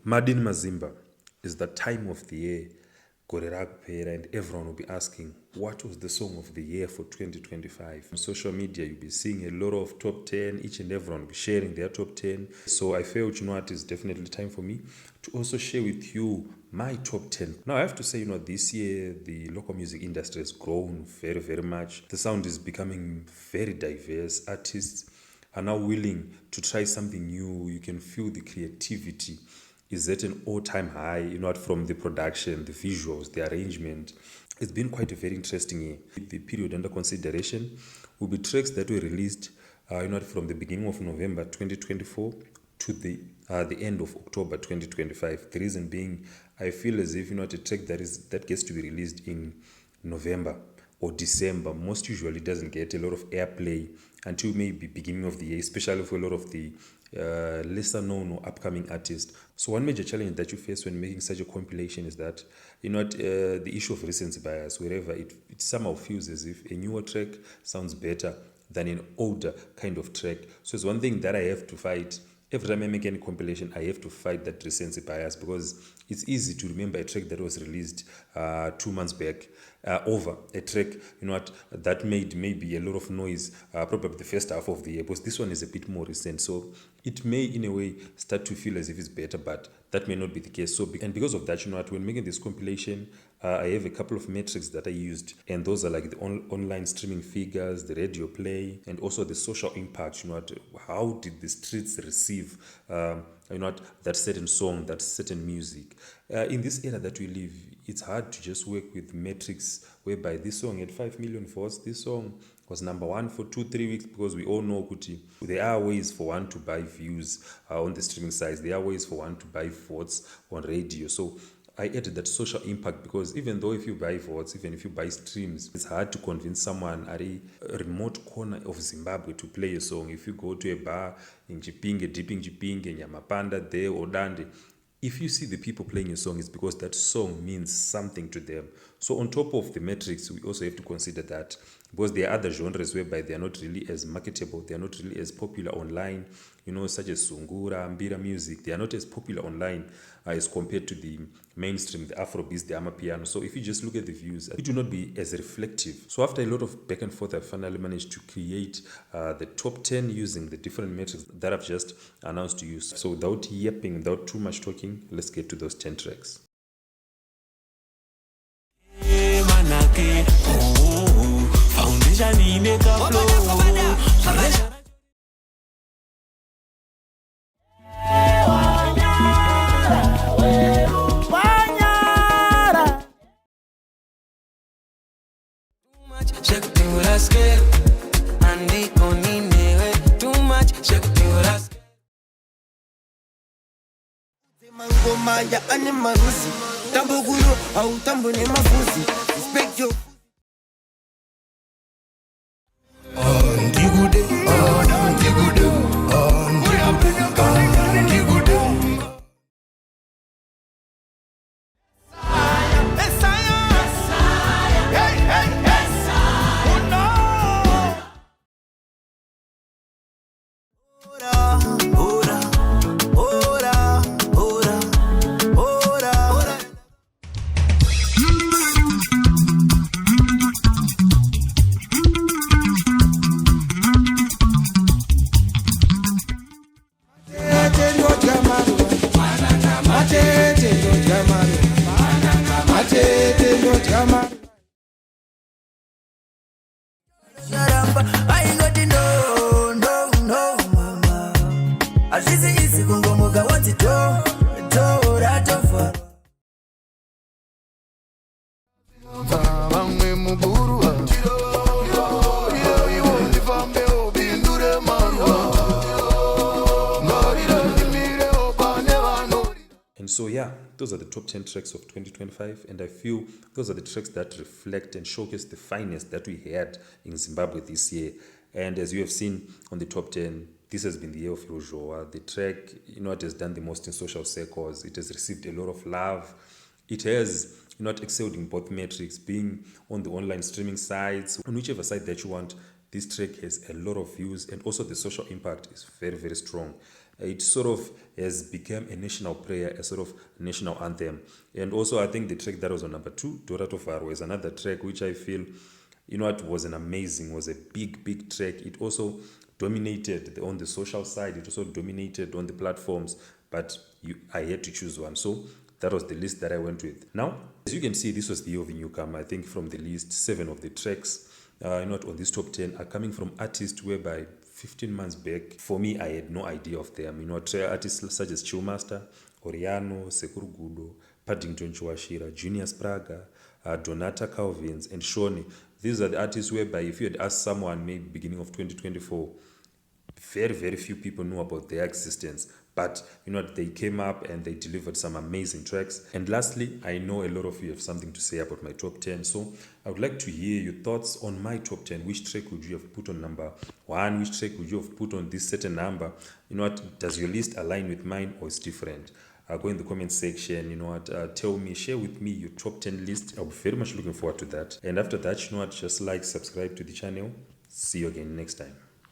Madin Mazimba is the time of the year, Gorera kupera, and everyone will be asking, what was the song of the year for 2025? On social media, you'll be seeing a lot of top 10, each and everyone will be sharing their top 10. So I felt, it's definitely time for me to also share with you my top 10. Now, I have to say, this year, the local music industry has grown very, very much. The sound is becoming very diverse. Artists are now willing to try something new. You can feel the creativity is at an all-time high, from the production, the visuals, the arrangement. It's been quite a very interesting year. The period under consideration will be tracks that were released, from the beginning of November 2024 to the end of October 2025. The reason being, I feel as if, a track that gets to be released in November or December most usually doesn't get a lot of airplay until maybe beginning of the year, especially for a lot of the lesser known or upcoming artists. So one major challenge that you face when making such a compilation is that the issue of recency bias, wherever it somehow feels as if a newer track sounds better than an older kind of track. So it's one thing that I have to fight. Every time I make any compilation, I have to fight that recency bias, because it's easy to remember a track that was released 2 months back over a track, that made maybe a lot of noise, probably the first half of the year, because this one is a bit more recent. So it may, in a way, start to feel as if it's better, but that may not be the case. And because of that, when making this compilation, I have a couple of metrics that I used, and those are like the online streaming figures, the radio play, and also the social impact. How did the streets receive, that certain song, that certain music? In this era that we live, it's hard to just work with metrics whereby this song had 5 million votes, this song was number one for 2-3 weeks, because we all know Kuti, there are ways for one to buy views on the streaming sites. There are ways for one to buy votes on radio. So I added that social impact, because even though if you buy votes, even if you buy streams, it's hard to convince someone at a remote corner of Zimbabwe to play a song. If you go to a bar in Chipinge, deep in Chipinge, Nyamapanda there, or Dande, if you see the people playing a song, it's because that song means something to them. So on top of the metrics, we also have to consider that, because there are other genres whereby they are not really as marketable, they are not really as popular online, such as Sungura, Mbira music. They are not as popular online as compared to the mainstream, the Afrobeats, the Amapiano. So if you just look at the views, it will not be as reflective. So after a lot of back and forth, I finally managed to create the top 10 using the different metrics that I've just announced to you. So without yapping, without too much talking, let's get to those 10 tracks. And so, those are the top 10 tracks of 2025, and I feel those are the tracks that reflect and showcase the finest that we had in Zimbabwe this year. And as you have seen on the top 10, this has been the year of Rojoa. The track, it has done the most in social circles. It has received a lot of love. It has excelled in both metrics, being on the online streaming sites, on whichever site that you want. This track has a lot of views, and also the social impact is very, very strong. it sort of has become a national prayer, a sort of national anthem. And also, I think the track that was on number 2, Dora Tofaro, is another track which I feel, was was a big track. It also dominated on the social side. It also dominated on the platforms, but I had to choose one. So that was the list that I went with. Now, as you can see, this was the year of a newcomer. I think from the list, 7 of the tracks on this top 10 are coming from artists whereby 15 months back, for me, I had no idea of them. Artists such as Chillmaster, Oriano, Sekuru Gudo, Paddington Chuashira, Junius Praga, Donata Calvins, and Shoni. These are the artists whereby if you had asked someone maybe beginning of 2024, very few people knew about their existence, but they came up and they delivered some amazing tracks. And lastly, I know a lot of you have something to say about my top 10, so I would like to hear your thoughts on my top 10. Which track would you have put on number 1? Which track would you have put on this certain number? Does your list align with mine or is different? Go in the comment section, tell me, share with me your top 10 list. I'll be very much looking forward to that. And after that, just like, subscribe to the channel. See you again next time.